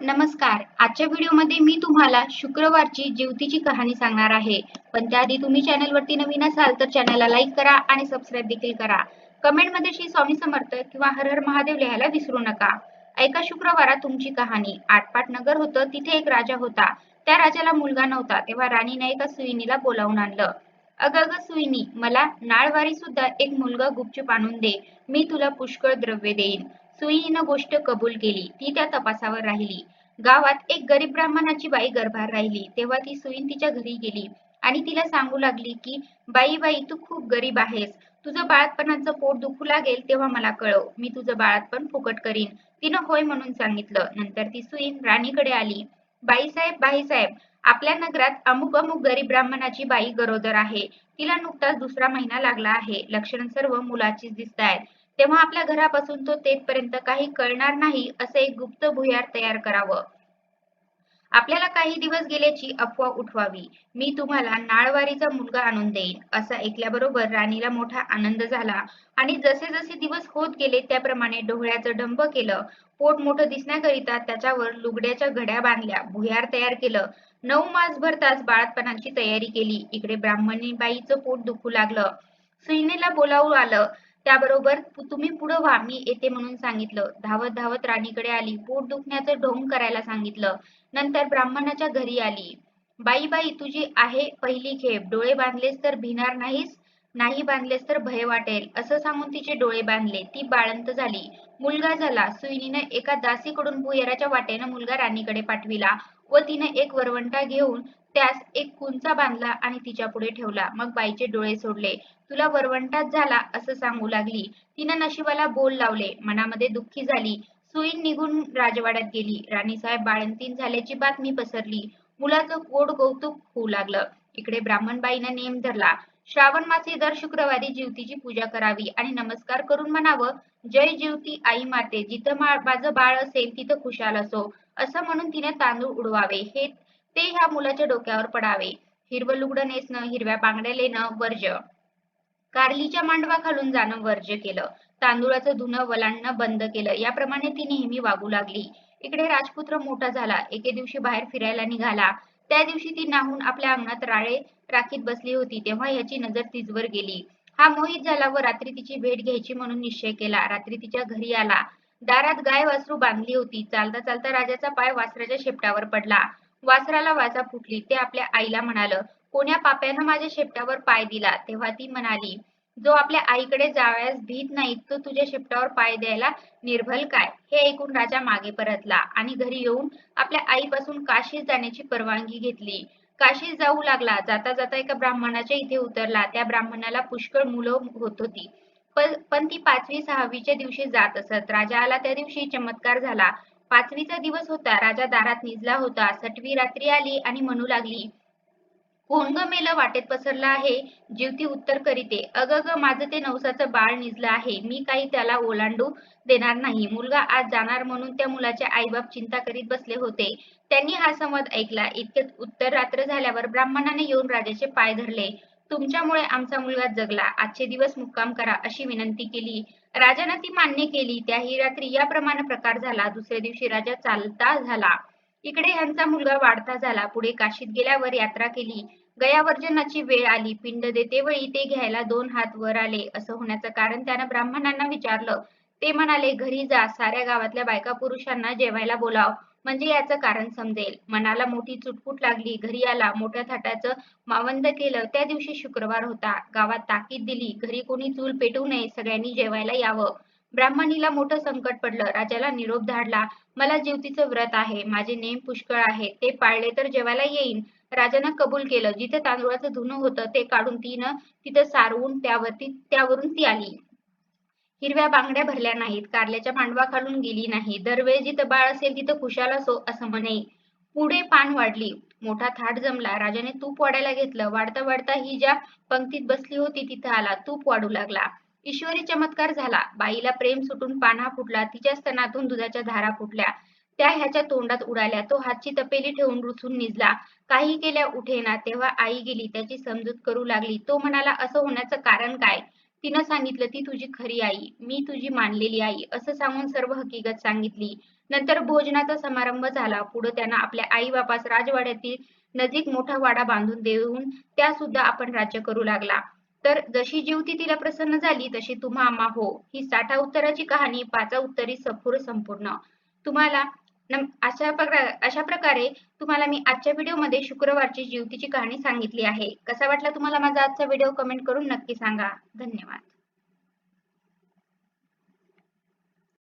नमस्कार. आजच्या व्हिडिओमध्ये मी तुम्हाला शुक्रवारची जेवतीची कहाणी सांगणार आहे. पण त्याआधी तुम्ही चॅनलवरती नवीन असाल तर चॅनलला लाईक करा आणि सबस्क्राईब देखील करा. कमेंटमध्ये श्री स्वामी समर्थ किंवा हर हर महादेव लिहायला विसरू नका. एका शुक्रवारात तुमची कहाणी. आटपाट नगर होतं, तिथे एक राजा होता. त्या राजाला मुलगा नव्हता. तेव्हा राणीने एका सुईणीला बोलावून आणलं. "अगं अगं सुईणी, मला नाळवारी सुद्धा एक मुलगा गुपचूप आणून दे. मी तुला पुष्कळ द्रव्य देईन." सुईणीनं गोष्ट कबूल केली. ती त्या तपासावर राहिली. गावात एक गरीब ब्राह्मणाची बाई गर्भार राहिली. तेव्हा ती सुईण तिच्या घरी गेली आणि तिला सांगू लागली की बाई बाई, तू खूप गरीब आहेस. तुझं बाळंतपणाचं पोट दुखू लागेल तेव्हा मला कळव. मी तुझं बाळंतपण फुकट करीन. तिनं होय म्हणून सांगितलं. नंतर ती सुईण राणीकडे आली. बाईसाहेब, आपल्या नगरात अमुक अमुक गरीब ब्राह्मणाची बाई गरोदर आहे. तिला नुकताच दुसरा महिना लागला आहे. लक्षणं सर्व मुलाचीच दिसतायत. तेव्हा आपल्या घरापासून तो तेथपर्यंत काही कळणार नाही असं एक गुप्त भुयार तयार करावं. आपल्याला काही दिवस गेल्याची अफवा उठवावी. मी तुम्हाला नाळवारीचा मुलगा आणून देईन. असं ऐकल्याबरोबर राणीला मोठा आनंद झाला आणि जसे जसे दिवस होत गेले त्याप्रमाणे डोहळ्याचं डंब केलं. पोट मोठं दिसण्याकरिता त्याच्यावर लुगड्याच्या घड्या बांधल्या. भुयार तयार केलं. 9 मास भरताच बाळंतपणाची तयारी केली. इकडे ब्राह्मणी बाईचं पोट दुखू लागलं. सुईणीला बोलावून आलं. त्याबरोबर तुम्ही पुढं व्हा, मी येते म्हणून सांगितलं. धावत धावत राणीकडे आली. पोट दुखण्याचं ढोंग करायला सांगितलं. नंतर ब्राह्मणाच्या घरी आली. "बाई बाई, तुझी आहे पहिली खेप. डोळे बांधलेस तर भिणार नाहीस. नाही बांधलेस तर भय वाटेल." असं सांगून तिचे डोळे बांधले. ती बाळंत झाली. मुलगा झाला. सुईणीनं एका दासीकडून भुयाराच्या वाटेनं मुलगा राणीकडे पाठविला व तिनं एक वरवंटा घेऊन त्यास एक कुंचा बांधला आणि तिच्या पुढे ठेवला. मग बाईचे डोळे सोडले. "तुला वरवंटाच झाला" असं सांगू लागली. तिनं नशिबाला बोल लावले. मनामध्ये दुःखी झाली. सुईण निघून राजवाड्यात गेली. राणीसाहेब बाळंतीण झाल्याची बातमी पसरली. मुलाचं गोड कौतुक होऊ लागलं. इकडे ब्राह्मणबाईनं नेम धरला. श्रावण मासे दर शुक्रवारी जिवतीची पूजा करावी आणि नमस्कार करून म्हणावं, "जय जिवती आई माते, जिथं माझं बाळ असेल तिथं खुशाल असो." असं म्हणून तिने तांदूळ उडवावे. ते ह्या मुलाच्या डोक्यावर पडावे. हिरवं लुगडं नेसणं, हिरव्या बांगड्या लेणं वर्ज्य. कारलीच्या मांडवाखालून जाणं वर्ज्य केलं. तांदूळाचं धुणं वलांडणं बंद केलं. याप्रमाणे ती नेहमी वागू लागली. इकडे राजपुत्र मोठा झाला. एके दिवशी बाहेर फिरायला निघाला. त्या दिवशी ती न्हाऊन आपल्या अंगणात राळे राखीत बसली होती. तेव्हा ह्याची नजर तिच्यावर गेली. हा मोहित झाला व रात्री तिची भेट घ्यायची म्हणून निश्चय केला. रात्री तिच्या घरी आला. दारात गाय वासरू बांधली होती. चालता चालता राजाचा पाय वासराच्या शेपटावर पडला. वासराला वाचा फुटली. ते आपल्या आईला म्हणालं, "कोण्या पाप्यानं माझ्या शेपटावर पाय दिला?" तेव्हा ती म्हणाली, "जो आपल्या आईकडे जावयास भीत नाही तो तुझ्या शेपटावर पाय द्यायला निर्भल काय?" हे ऐकून राजा मागे परतला आणि घरी येऊन आपल्या आईपासून काशीस जाण्याची परवानगी घेतली. काशीस जाऊ लागला. जाता जाता एका ब्राह्मणाच्या इथे उतरला. त्या ब्राह्मणाला पुष्कळ मुलं होत होती. पण ती 5वी-6वीच्या दिवशी जात असत. राजा आला त्या दिवशी चमत्कार झाला. 5वीचा दिवस होता. राजा दारात निजला होता. 6वी रात्री आली आणि म्हणू लागली, "कोण गं मेलं वाटेत पसरलं आहे?" जिवती उत्तर करीते, "अगं ग, माझं ते नवसाचं बाळ निजलं आहे. मी काही त्याला ओलांडू देणार नाही. मुलगा आज जाणार म्हणून त्या मुलाचे आईबाप चिंता करीत बसले होते. त्यांनी हा संवाद ऐकला. इतक्यात उत्तर रात्र झाल्यावर ब्राह्मणाने येऊन राजाचे पाय धरले. "तुमच्यामुळे आमचा मुलगा जगला. आजचे दिवस मुक्काम करा," अशी विनंती केली. राजाने ती मान्य केली. त्याही रात्री याप्रमाणे प्रकार झाला. दुसऱ्या दिवशी राजा चालता झाला. इकडे ह्यांचा मुलगा वाढता झाला. पुढे काशीत गेल्यावर यात्रा केली. गयावर्जनाची वेळ आली. पिंड देतेवेळी ते घ्यायला 2 हात वर आले. असं होण्याचं कारण त्यानं ब्राह्मणांना विचारलं. ते म्हणाले, "घरी जा, साऱ्या गावातल्या बायका पुरुषांना जेवायला बोलाव, म्हणजे याचं कारण समजेल." मनाला मोठी चुटपुट लागली. घरी आला. मोठ्या थाटाचं मावंद केलं. त्या दिवशी शुक्रवार होता. गावात ताकीद दिली. घरी कोणी चूल पेटवू नये. सगळ्यांनी जेवायला यावं. ब्राह्मणीला मोठं संकट पडलं. राजाला निरोप धाडला. "मला जिवतीचं व्रत आहे. माझे नेम पुष्कळ आहेत. ते पाळले तर जेवायला येईन." राजानं कबूल केलं. जिथे तांदूळाचं धुणं होतं ते काढून तिनं तिथं सारवून त्यावरून ती आली. हिरव्या बांगड्या भरल्या नाहीत. कारल्याच्या मांडवाखालून गेली नाही. दरवेळेस जिथं बाळ असेल तिथं खुशाल असो असं म्हणे. पुढे पान वाढली. मोठा थाट जमला. राजाने तूप वाढायला घेतलं. वाढता वाढता ही ज्या पंक्तीत बसली होती तिथं आला. तूप वाढू लागला. ईश्वरी चमत्कार झाला. बाईला प्रेम सुटून पान्हा फुटला. तिच्या स्तनातून दुधाच्या धारा फुटल्या. त्या ह्याच्या तोंडात उडाल्या. तो हातची तपेली ठेवून रुसून निजला. काही केल्या उठेना. तेव्हा आई गेली. त्याची समजूत करू लागली. तो म्हणाला, "असं होण्याचं कारण काय?" तिनं सांगितलं, "ती तुझी खरी आई. मी तुझी मानलेली आई." असं सांगून सर्व हकीकत सांगितली. नंतर भोजनाचा समारंभ झाला. पुढे त्यांना आपल्या आई बापास राजवाड्यातील नजीक मोठा वाडा बांधून देऊन त्या सुद्धा आपण राज्य करू लागला. तर जशी जीवती तिला प्रसन्न झाली तशी तुम्हा आम्हा हो. ही 60 उत्तराची कहाणी 5 उत्तरी सफूर संपूर्ण. तुम्हाला अशा प्रकारे तुम्हाला मी आजच्या व्हिडिओमध्ये शुक्रवारची जीवतीची कहाणी सांगितली आहे. कसा वाटला तुम्हाला माझा आजचा व्हिडिओ कमेंट करून नक्की सांगा. धन्यवाद.